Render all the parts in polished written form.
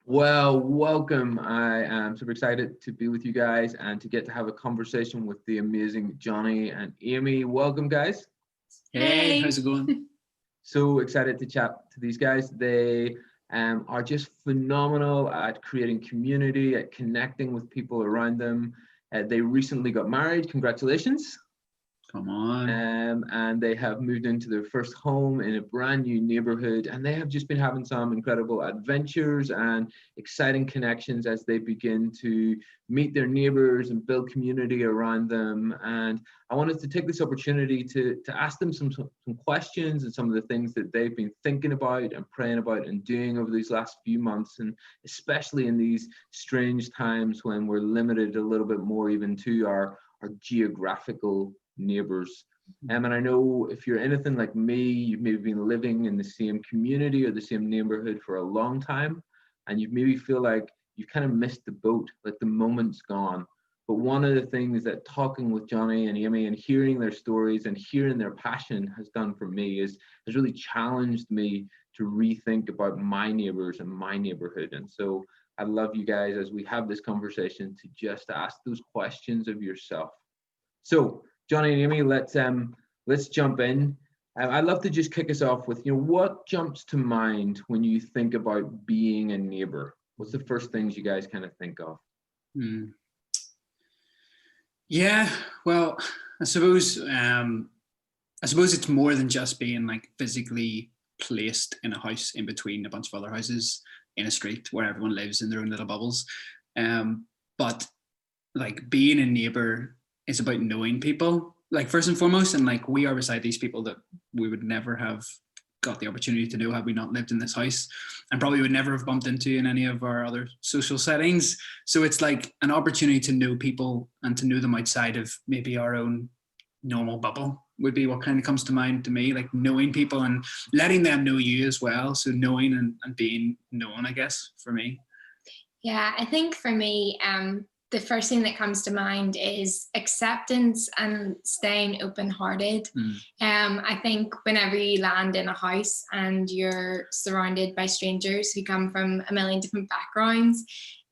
Well, welcome. I am super excited to be with you guys and to get to have a conversation with the amazing Johnny and Aimee. Welcome, guys. Hey, how's it going? So excited to chat to these guys. They are just phenomenal at creating community, at connecting with people around them. They recently got married. Congratulations. Come on. And they have moved into their first home in a brand new neighborhood, and they have just been having some incredible adventures and exciting connections as they begin to meet their neighbors and build community around them. And I wanted to take this opportunity to ask them some questions and some of the things that they've been thinking about and praying about and doing over these last few months, and especially in these strange times when we're limited a little bit more even to our geographical neighbors. And I know if you're anything like me, you've maybe been living in the same community or the same neighborhood for a long time, and you maybe feel like you've kind of missed the boat, like the moment's gone. But one of the things that talking with Johnny and Aimee and hearing their stories and hearing their passion has done for me has really challenged me to rethink about my neighbors and my neighborhood. And so I'd love you guys, as we have this conversation, to just ask those questions of yourself. So Johnny and Aimee, let's jump in. I'd love to just kick us off with, what jumps to mind when you think about being a neighbor? What's the first things you guys kind of think of? Yeah, well, I suppose it's more than just being like physically placed in a house in between a bunch of other houses in a street where everyone lives in their own little bubbles. But like being a neighbor is about knowing people, like first and foremost, and like we are beside these people that we would never have got the opportunity to know had we not lived in this house, and probably would never have bumped into in any of our other social settings. So it's like an opportunity to know people and to know them outside of maybe our own normal bubble would be what kind of comes to mind to me, like knowing people and letting them know you as well. So knowing and being known, I guess, for me. Yeah, I think for me, the first thing that comes to mind is acceptance and staying open-hearted. I think whenever you land in a house and you're surrounded by strangers who come from a million different backgrounds,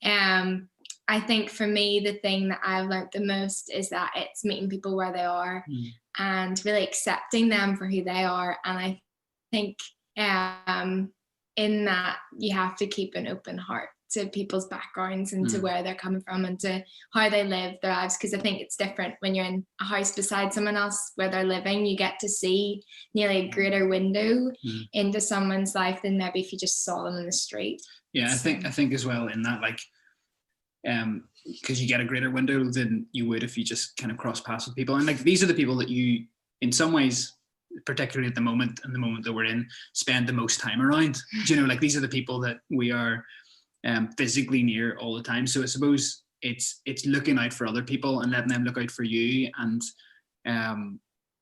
I think for me, the thing that I've learned the most is that it's meeting people where they are and really accepting them for who they are. And I think in that you have to keep an open heart to people's backgrounds and to where they're coming from and to how they live their lives, because I think it's different when you're in a house beside someone else where they're living. You get to see nearly a greater window into someone's life than maybe if you just saw them in the street. Yeah, I think as well in that, like because you get a greater window than you would if you just kind of cross paths with people. And like these are the people that you in some ways, particularly at the moment that we're in, spend the most time around. Like these are the people that we are physically near all the time. So I suppose it's looking out for other people and letting them look out for you. And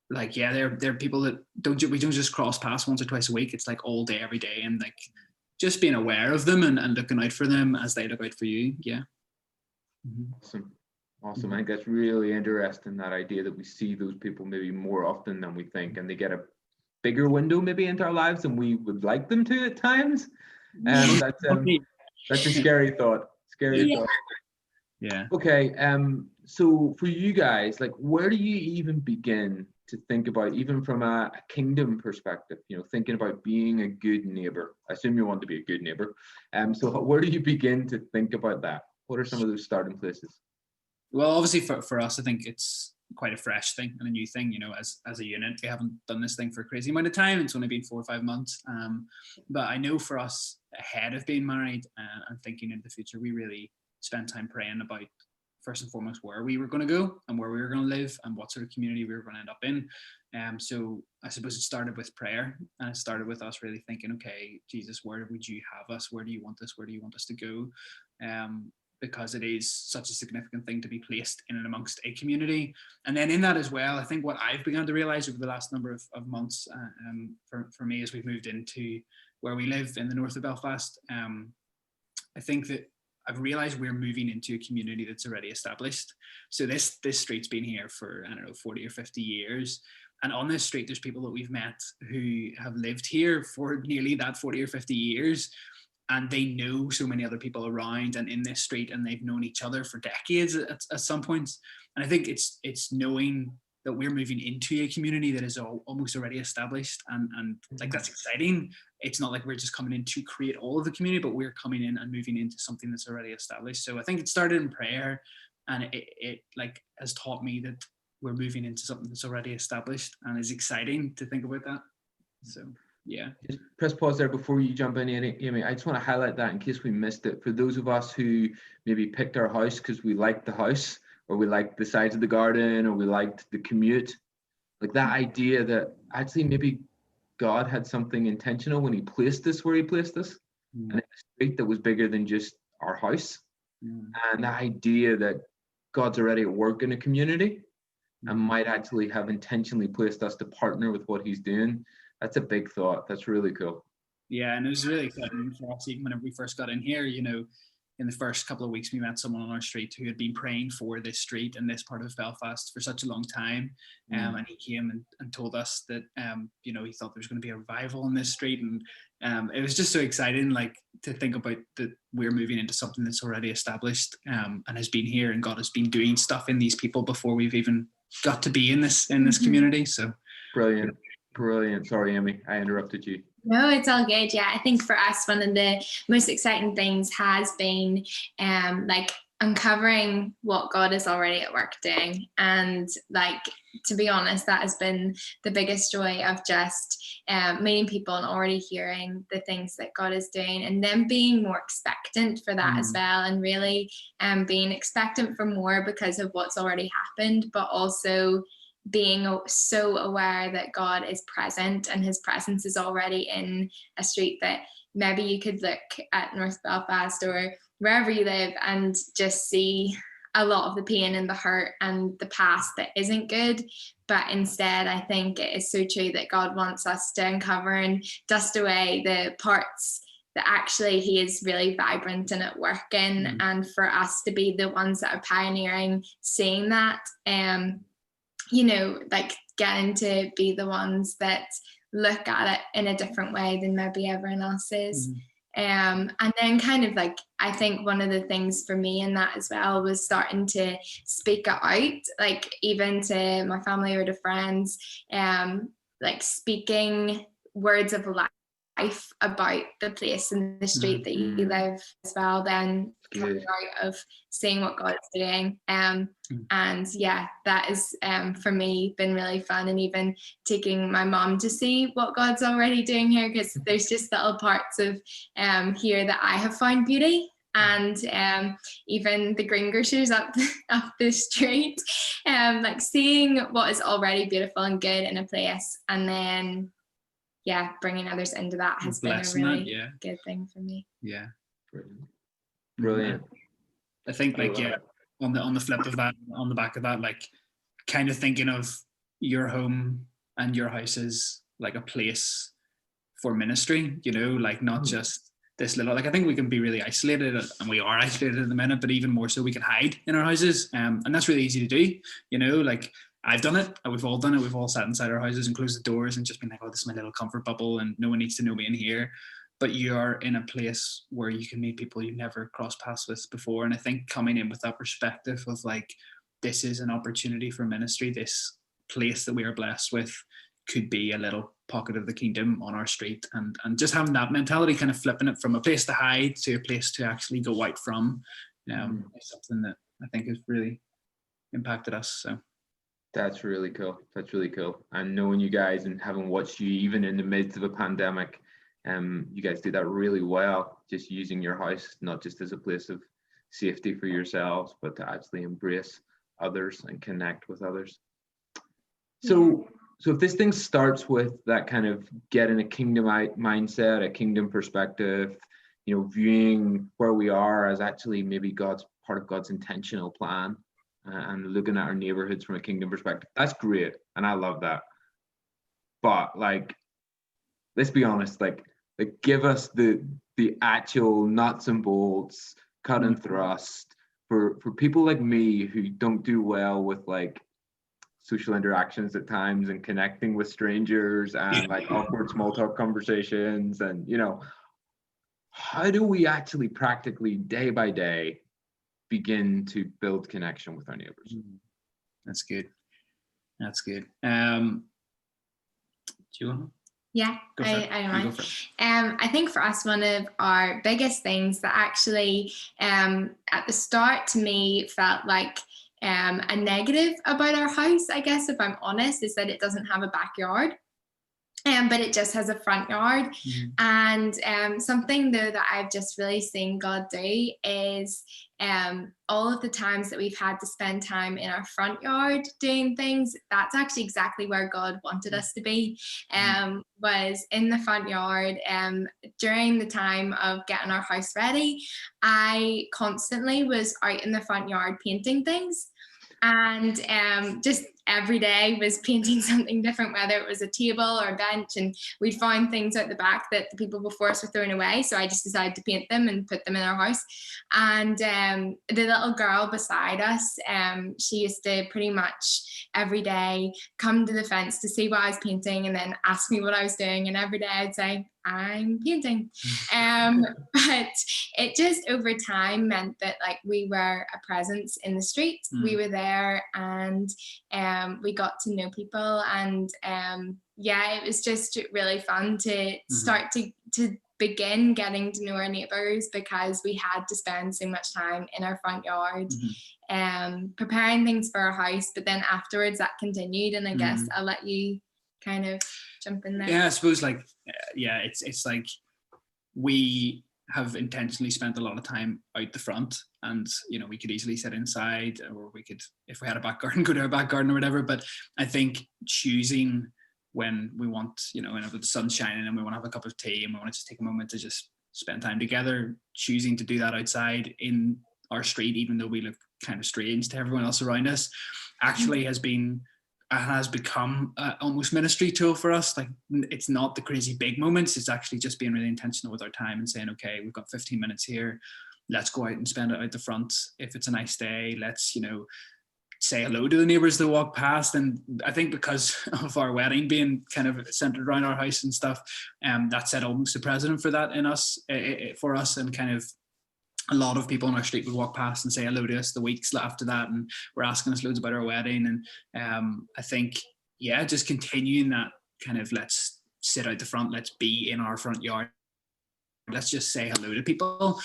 they're people that we don't just cross paths once or twice a week. It's like all day, every day, and like just being aware of them and looking out for them as they look out for you. Yeah. Awesome. I think that's really interesting, that idea that we see those people maybe more often than we think, and they get a bigger window maybe into our lives than we would like them to at times. And that's a scary thought. Thought. Yeah. Okay. So for you guys, like, where do you even begin to think about, even from a kingdom perspective, thinking about being a good neighbor? I assume you want to be a good neighbor. So where do you begin to think about that? What are some of those starting places? Well, obviously for us, I think it's quite a fresh thing and a new thing, as a unit. We haven't done this thing for a crazy amount of time. It's only been 4 or 5 months. But I know for us, ahead of being married and thinking into the future, we really spent time praying about, first and foremost, where we were going to go and where we were going to live and what sort of community we were going to end up in. So I suppose it started with prayer, and it started with us really thinking, okay, Jesus, where would you have us? Where do you want us? Where do you want us to go? Because it is such a significant thing to be placed in and amongst a community. And then in that as well, I think what I've begun to realize over the last number of months for me, as we've moved into where we live in the north of Belfast, I think that I've realized we're moving into a community that's already established. So this street's been here for, 40 or 50 years. And on this street, there's people that we've met who have lived here for nearly that 40 or 50 years. and they know so many other people around and in this street, and they've known each other for decades at some points. And I think it's knowing that we're moving into a community that is almost already established, and like that's exciting. It's not like we're just coming in to create all of the community, but we're coming in and moving into something that's already established. So I think it started in prayer, and it like has taught me that we're moving into something that's already established, and it's exciting to think about that. So yeah. Just press pause there before you jump in, Aimee. I just want to highlight that in case we missed it. For those of us who maybe picked our house because we liked the house, or we liked the size of the garden, or we liked the commute, like that idea that actually maybe God had something intentional when he placed us where he placed us, and in a street that was bigger than just our house. And the idea that God's already at work in a community and might actually have intentionally placed us to partner with what he's doing. That's a big thought. That's really cool. Yeah, and it was really exciting for us, even whenever we first got in here, you know, in the first couple of weeks, we met someone on our street who had been praying for this street and this part of Belfast for such a long time. And he came and told us that, you know, he thought there was going to be a revival in this street. And it was just so exciting, like, to think about that we're moving into something that's already established, and has been here, and God has been doing stuff in these people before we've even got to be in this community. So brilliant. Sorry, Aimee, I interrupted you. No, it's all good. Yeah, I think for us, one of the most exciting things has been like uncovering what God is already at work doing. And like, to be honest, that has been the biggest joy of just meeting people and already hearing the things that God is doing, and then being more expectant for that as well, and really being expectant for more because of what's already happened, but also being so aware that God is present, and his presence is already in a street that maybe you could look at North Belfast or wherever you live and just see a lot of the pain and the hurt and the past that isn't good. But instead, I think it is so true that God wants us to uncover and dust away the parts that actually he is really vibrant and at work in, and for us to be the ones that are pioneering seeing that, you know, like getting to be the ones that look at it in a different way than maybe everyone else is. And then kind of like, I think one of the things for me in that as well was starting to speak it out, like even to my family or to friends, like speaking words of life about the place and the street that you live as well, then coming out of seeing what God is doing. And yeah, that is for me been really fun, and even taking my mom to see what God's already doing here, because there's just little parts of here that I have found beauty. And even the greengrocers up the street, like seeing what is already beautiful and good in a place, and then bringing others into that has been a really good thing for me. Yeah, brilliant. I think like on the flip of that, on the back of that, like kind of thinking of your home and your house as like a place for ministry, you know, like not just this little, like I think we can be really isolated, and we are isolated at the minute, but even more so we can hide in our houses, and that's really easy to do, you know, like I've done it, we've all done it, we've all sat inside our houses and closed the doors and just been like, oh, this is my little comfort bubble and no one needs to know me in here. But you are in a place where you can meet people you've never crossed paths with before. And I think coming in with that perspective of like, this is an opportunity for ministry, this place that we are blessed with could be a little pocket of the kingdom on our street, and just having that mentality, kind of flipping it from a place to hide to a place to actually go out from, is something that I think has really impacted us. So that's really cool. And knowing you guys and having watched you even in the midst of a pandemic, you guys do that really well, just using your house not just as a place of safety for yourselves, but to actually embrace others and connect with others. So if this thing starts with that kind of getting a kingdom mindset, a kingdom perspective, you know, viewing where we are as actually maybe God's part of God's intentional plan, and looking at our neighborhoods from a kingdom perspective, that's great, and I love that. But like, let's be honest, like give us the actual nuts and bolts, cut and thrust for people like me who don't do well with like social interactions at times and connecting with strangers and like awkward small talk conversations, and you know, how do we actually practically day by day begin to build connection with our neighbors? That's good. That's good. Do you want to? Yeah, I don't mind. I think for us, one of our biggest things that actually at the start to me felt like a negative about our house, I guess, if I'm honest, is that it doesn't have a backyard. But it just has a front yard. And something though that I've just really seen God do is all of the times that we've had to spend time in our front yard doing things, that's actually exactly where God wanted us to be, was in the front yard. During the time of getting our house ready, I constantly was out in the front yard painting things. And just every day was painting something different, whether it was a table or a bench, and we'd find things out the back that the people before us were throwing away. So I just decided to paint them and put them in our house. And the little girl beside us, she used to pretty much every day come to the fence to see what I was painting and then ask me what I was doing. And every day I'd say, I'm painting. But it just over time meant that like we were a presence in the street. We were there, and we got to know people, and yeah, it was just really fun to start to begin getting to know our neighbours, because we had to spend so much time in our front yard preparing things for our house. But then afterwards that continued, and I guess I'll let you kind of jump in there. Yeah, I suppose like it's like we have intentionally spent a lot of time out the front, and you know, we could easily sit inside, or we could, if we had a back garden, go to our back garden or whatever. But I think choosing when we want, you know, whenever the sun's shining and we want to have a cup of tea and we want to just take a moment to just spend time together, choosing to do that outside in our street, even though we look kind of strange to everyone else around us, actually has become almost ministry tool for us. Like, it's not the crazy big moments, it's actually just being really intentional with our time and saying, okay, we've got 15 minutes here, let's go out and spend it out the front. If it's a nice day, let's, you know, say hello to the neighbours that walk past. And I think because of our wedding being kind of centered around our house and stuff, that set almost a precedent for that in us, for us, and kind of a lot of people on our street would walk past and say hello to us the weeks after that, and were asking us loads about our wedding. And I think, yeah, just continuing that kind of, let's sit out the front, let's be in our front yard, let's just say hello to people,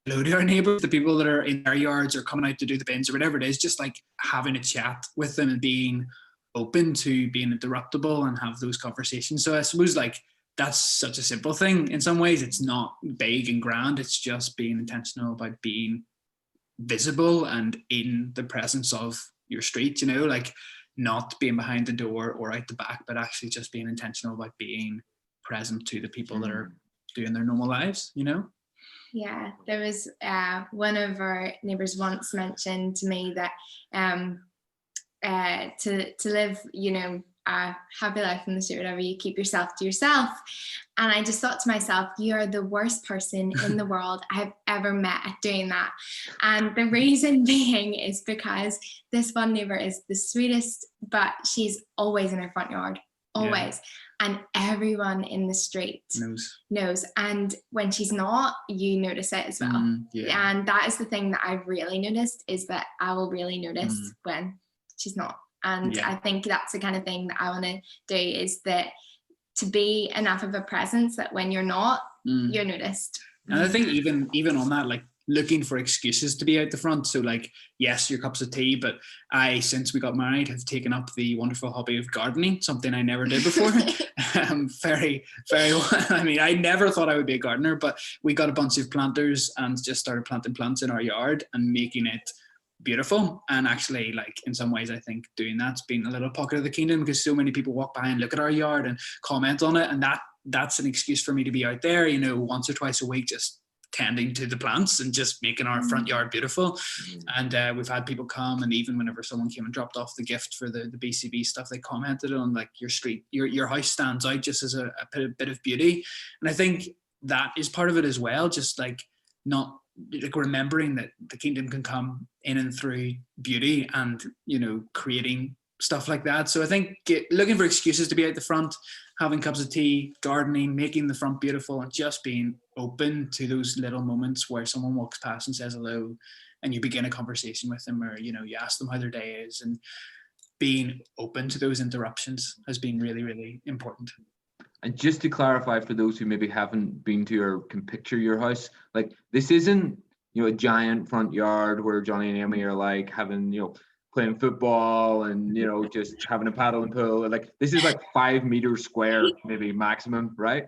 hello to our neighbours, the people that are in their yards or coming out to do the bins or whatever it is, just like having a chat with them and being open to being interruptible and have those conversations. So I suppose like that's such a simple thing. In some ways, it's not big and grand. It's just being intentional about being visible and in the presence of your street, you know, like not being behind the door or out the back, but actually just being intentional about being present to the people that are doing their normal lives, you know? Yeah, there was one of our neighbours once mentioned to me that to live, you know, a happy life in the street, whatever, you keep yourself to yourself. And I just thought to myself, you are the worst person in the world I have ever met at doing that. And the reason being is because this one neighbour is the sweetest, but she's always in her front yard, always. Yeah. And everyone in the street knows. And when she's not, you notice it as well. And that is the thing that I've really noticed, is that I will really notice when she's not. And I think that's the kind of thing that I want to do, is that to be enough of a presence that when you're not, you're noticed. And I think even on that, like looking for excuses to be out the front. So like, yes, your cups of tea, but I, since we got married, have taken up the wonderful hobby of gardening, something I never did before. Very, very well. I mean, I never thought I would be a gardener, but we got a bunch of planters and just started planting plants in our yard and making it beautiful. And actually, like, in some ways, I think doing that's been a little pocket of the kingdom, because so many people walk by and look at our yard and comment on it, and that's an excuse for me to be out there, you know, once or twice a week, just tending to the plants and just making our front yard beautiful. And we've had people come, and even whenever someone came and dropped off the gift for the BCB stuff, they commented on, like, your street, your house stands out just as a bit of beauty. And I think that is part of it as well, just like not like remembering that the kingdom can come in and through beauty and, you know, creating stuff like that. So I think looking for excuses to be out the front having cups of tea, gardening, making the front beautiful, and just being open to those little moments where someone walks past and says hello, and you begin a conversation with them, or, you know, you ask them how their day is, and being open to those interruptions has been really, really important. And just to clarify for those who maybe haven't been to or can picture your house, like this isn't, you know, a giant front yard where Johnny and Aimee are like having, you know, playing football and, you know, just having a paddle and pool. Like this is like 5 meters square, maybe maximum, right?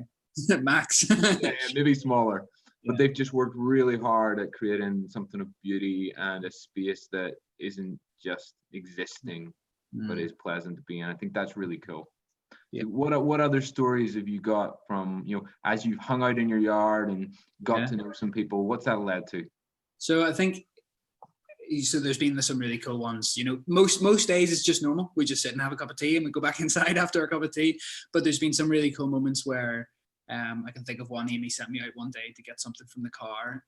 Max. Yeah, maybe smaller. But they've just worked really hard at creating something of beauty and a space that isn't just existing, but is pleasant to be in. I think that's really cool. Yeah. What other stories have you got from, you know, as you've hung out in your yard and got to know some people? What's that led to? So I think, so there's been some really cool ones. You know, most days it's just normal. We just sit and have a cup of tea and we go back inside after a cup of tea. But there's been some really cool moments where I can think of one. Aimee sent me out one day to get something from the car,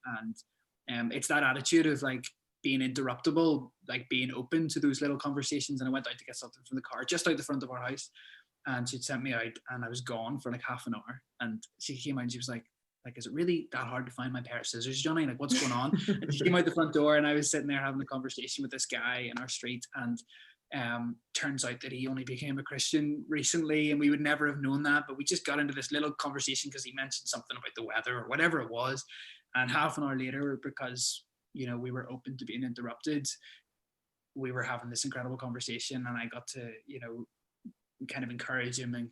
and it's that attitude of like being interruptible, like being open to those little conversations. And I went out to get something from the car just out the front of our house, and she'd sent me out, and I was gone for like half an hour. And she came out and she was like, is it really that hard to find my pair of scissors, Johnny? Like, what's going on? And she came out the front door, and I was sitting there having a conversation with this guy in our street, and turns out that he only became a Christian recently, and we would never have known that, but we just got into this little conversation because he mentioned something about the weather or whatever it was. And half an hour later, because, you know, we were open to being interrupted, we were having this incredible conversation, and I got to, you know, kind of encourage him, and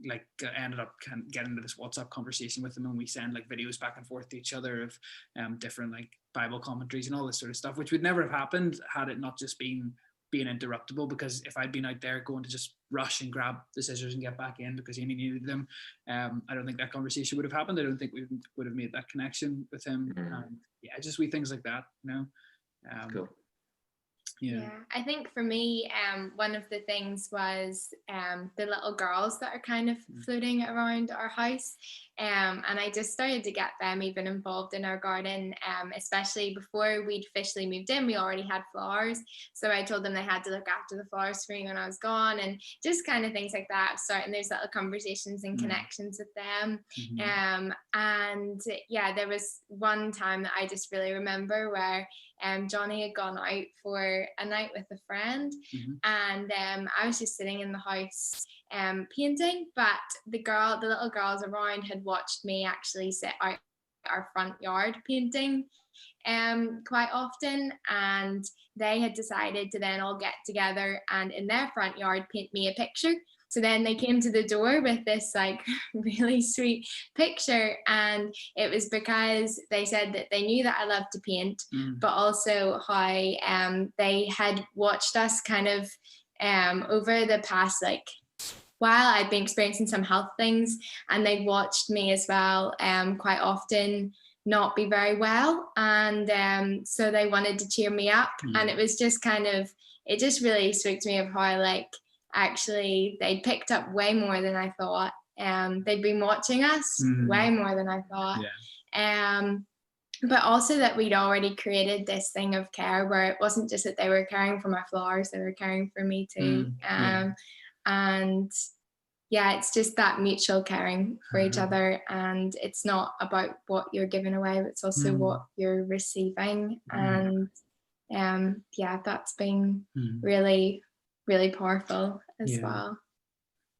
like ended up getting into this WhatsApp conversation with him, and we send like videos back and forth to each other of different like Bible commentaries and all this sort of stuff, which would never have happened had it not just been being interruptible. Because if I'd been out there going to just rush and grab the scissors and get back in because Aimee needed them, I don't think that conversation would have happened. I don't think we would have made that connection with him. Yeah, just wee things like that, you know. Cool. Yeah, I think for me, one of the things was the little girls that are kind of floating around our house, and I just started to get them even involved in our garden, especially before we'd officially moved in. We already had flowers, so I told them they had to look after the flowers for me when I was gone, and just kind of things like that, starting those little conversations and connections with them. And yeah, there was one time that I just really remember where Johnny had gone out for a night with a friend, and I was just sitting in the house painting, but the little girls around had watched me actually sit out our front yard painting quite often, and they had decided to then all get together and in their front yard paint me a picture. So then they came to the door with this like really sweet picture, and it was because they said that they knew that I loved to paint, but also how they had watched us kind of over the past like while I'd been experiencing some health things, and they watched me as well quite often not be very well, and so they wanted to cheer me up, and it was just kind of, it just really spoke to me of how like actually they picked up way more than I thought. They'd been watching us way more than I thought. But also that we'd already created this thing of care where it wasn't just that they were caring for my flowers, they were caring for me too. And yeah, it's just that mutual caring for each other, and it's not about what you're giving away, but it's also what you're receiving. And yeah, that's been really, really powerful as well.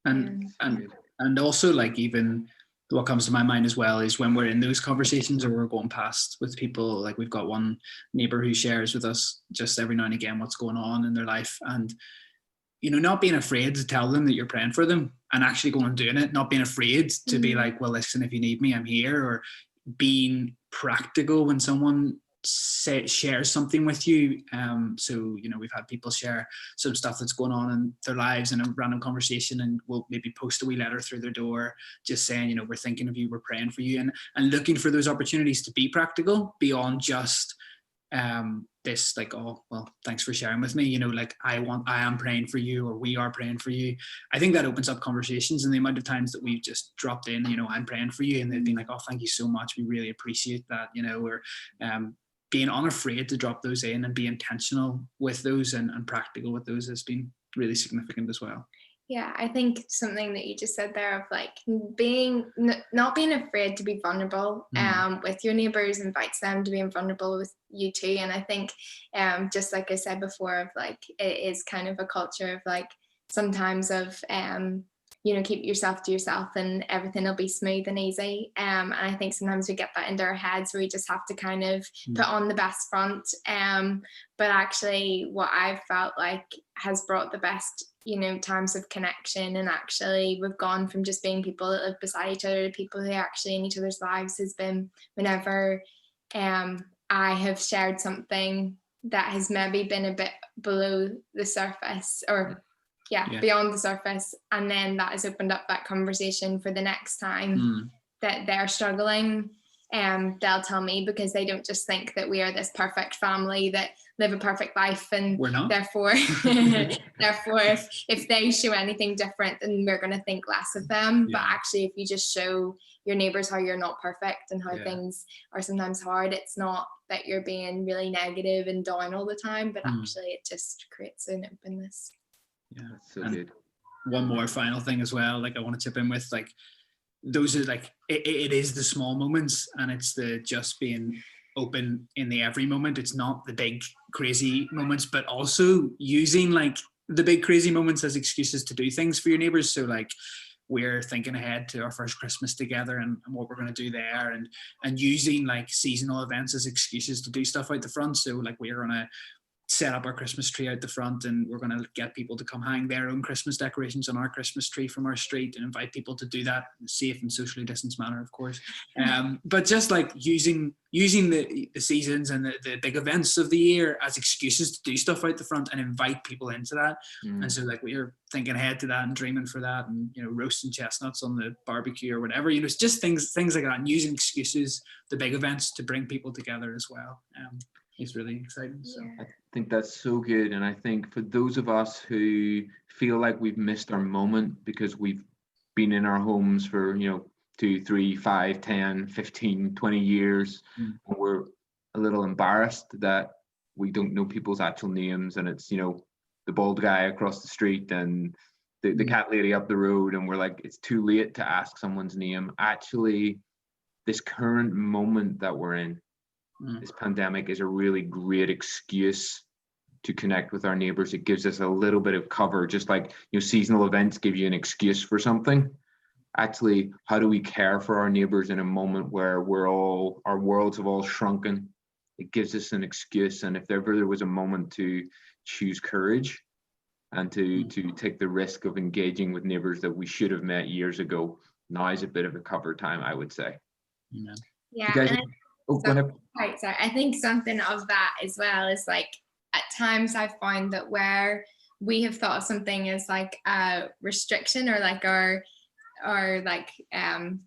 And also like even what comes to my mind as well is when we're in those conversations or we're going past with people, like we've got one neighbor who shares with us just every now and again what's going on in their life, and you know, not being afraid to tell them that you're praying for them and actually going and doing it, not being afraid to be like, well, listen, if you need me, I'm here, or being practical when someone shares something with you. So, you know, we've had people share some stuff that's going on in their lives in a random conversation, and we'll maybe post a wee letter through their door just saying, you know, we're thinking of you, we're praying for you, and looking for those opportunities to be practical beyond just this like, oh, well, thanks for sharing with me, you know, like I am praying for you, or we are praying for you. I think that opens up conversations, and the amount of times that we've just dropped in, you know, I'm praying for you, and they've been like, oh, thank you so much, we really appreciate that, you know, or being unafraid to drop those in and be intentional with those and practical with those has been really significant as well. Yeah, I think something that you just said there of like not being afraid to be vulnerable with your neighbors invites them to be vulnerable with you too. And I think just like I said before, of like it is kind of a culture of like sometimes of keep yourself to yourself and everything will be smooth and easy. And I think sometimes we get that into our heads where we just have to kind of put on the best front. But actually what I've felt like has brought the best, times of connection. And actually we've gone from just being people that live beside each other to people who are actually in each other's lives has been whenever I have shared something that has maybe been a bit below the surface or beyond the surface, and then that has opened up that conversation for the next time that they're struggling. They'll tell me, because they don't just think that we are this perfect family that live a perfect life, and we're not. Therefore if they show anything different, then we're going to think less of them. But actually, if you just show your neighbors how you're not perfect and how things are sometimes hard, it's not that you're being really negative and down all the time, but actually it just creates an openness. Yeah, that's so good. One more final thing as well, like I want to chip in with, like those are like it is the small moments, and it's the just being open in the every moment. It's not the big crazy moments, but also using like the big crazy moments as excuses to do things for your neighbors. So like we're thinking ahead to our first Christmas together and what we're going to do there, and using like seasonal events as excuses to do stuff out the front. So like we're going to set up our Christmas tree out the front, and we're going to get people to come hang their own Christmas decorations on our Christmas tree from our street, and invite people to do that in a safe and socially distanced manner, of course. But just like using the seasons and the big events of the year as excuses to do stuff out the front and invite people into that. And so like we're thinking ahead to that and dreaming for that, and roasting chestnuts on the barbecue or whatever, it's just things like that, and using excuses, the big events, to bring people together as well. It's really exciting. So I think that's so good. And I think for those of us who feel like we've missed our moment because we've been in our homes for 2, 3, 5, 10, 15, 20 years, and we're a little embarrassed that we don't know people's actual names, and it's the bald guy across the street and the cat lady up the road, and we're like, it's too late to ask someone's name. Actually, this current moment that we're in, this pandemic, is a really great excuse to connect with our neighbors. It gives us a little bit of cover, just like seasonal events give you an excuse for something. Actually, how do we care for our neighbors in a moment where our worlds have all shrunken? It gives us an excuse. And if ever there was a moment to choose courage and to take the risk of engaging with neighbors that we should have met years ago, now is a bit of a cover time, I would say. Yeah. Right, sorry. I think something of that as well is like at times I've found that where we have thought of something as like a restriction, or like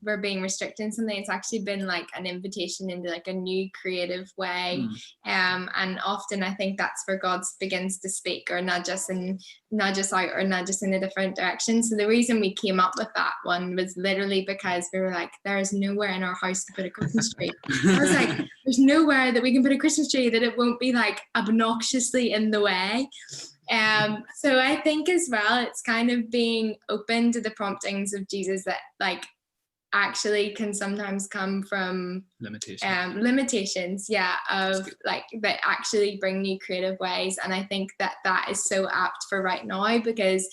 we're being restricted in something, it's actually been like an invitation into like a new creative way. And often I think that's where God begins to speak, or nudge us in a different direction. So the reason we came up with that one was literally because we were like, there is nowhere in our house to put a Christmas tree. I was like, there's nowhere that we can put a Christmas tree that it won't be like obnoxiously in the way. So I think as well, it's kind of being open to the promptings of Jesus that like actually can sometimes come from limitations of like that actually bring new creative ways. And I think that is so apt for right now, because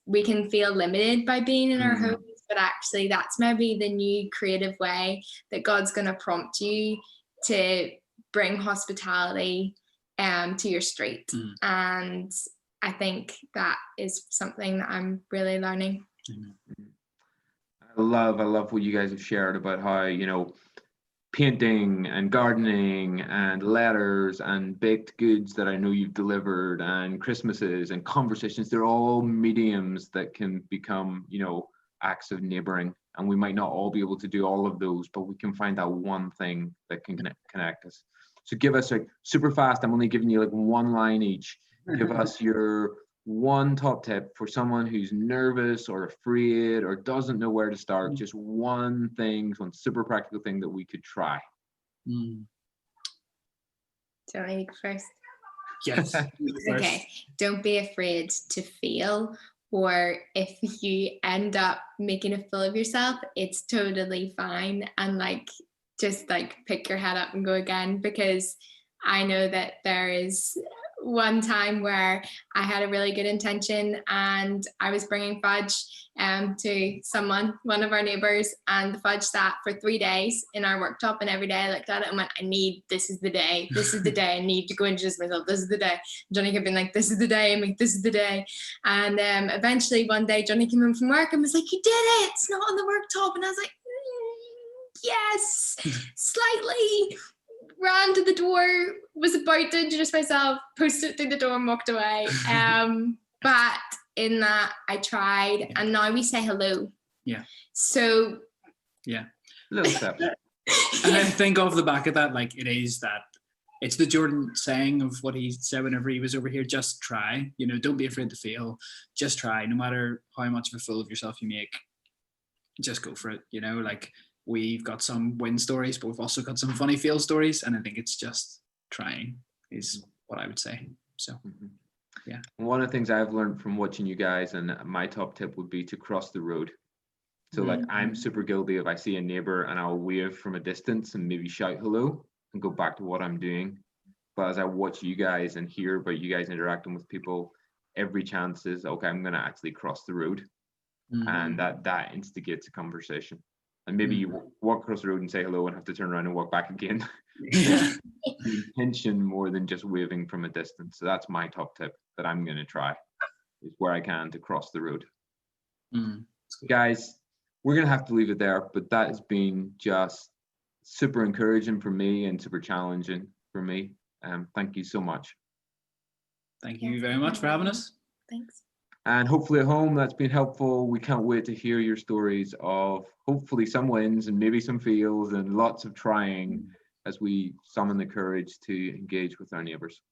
we can feel limited by being in our homes, but actually that's maybe the new creative way that God's going to prompt you to bring hospitality to your street. And I think that is something that I'm really learning. I love what you guys have shared about how painting and gardening and letters and baked goods that I know you've delivered, and Christmases and conversations, they're all mediums that can become acts of neighboring. And we might not all be able to do all of those, but we can find that one thing that can connect us. So give us super fast, I'm only giving you like one line each. Give us your one top tip for someone who's nervous or afraid or doesn't know where to start. Just one super practical thing that we could try. Do you want me to go first? Yes. Okay. Don't be afraid to fail or if you end up making a fool of yourself, it's totally fine. And like, just like pick your head up and go again, because I know that there is one time where I had a really good intention and I was bringing fudge to one of our neighbours, and the fudge sat for 3 days in our worktop, and every day I looked at it and went, this is the day I need to go introduce myself, this is the day. Johnny kept being like, this is the day, Amy, this is the day. And eventually one day Johnny came home from work and was like, you did it, it's not on the worktop. And I was like, yes, slightly. Ran to the door, was about to introduce myself, posted it through the door and walked away. But in that, I tried, and now we say hello. Yeah. So. Yeah. Little step. And I think off the back of that, like it's the Jordan saying of what he said whenever he was over here, just try, don't be afraid to fail, just try, no matter how much of a fool of yourself you make, just go for it, like. We've got some win stories, but we've also got some funny fail stories. And I think it's just trying is what I would say. So, yeah. One of the things I've learned from watching you guys, and my top tip would be to cross the road. So like, I'm super guilty if I see a neighbor and I'll wave from a distance and maybe shout hello and go back to what I'm doing. But as I watch you guys and hear about you guys interacting with people, every chance is, okay, I'm going to actually cross the road. And that instigates a conversation. And maybe you walk across the road and say hello and have to turn around and walk back again. The intention more than just waving from a distance. So that's my top tip that I'm going to try, is where I can to cross the road. Guys, we're going to have to leave it there, but that has been just super encouraging for me and super challenging for me. Thank you so much. Thank you very much for having us. Thanks. And hopefully at home that's been helpful. We can't wait to hear your stories of hopefully some wins and maybe some fails and lots of trying as we summon the courage to engage with our neighbours.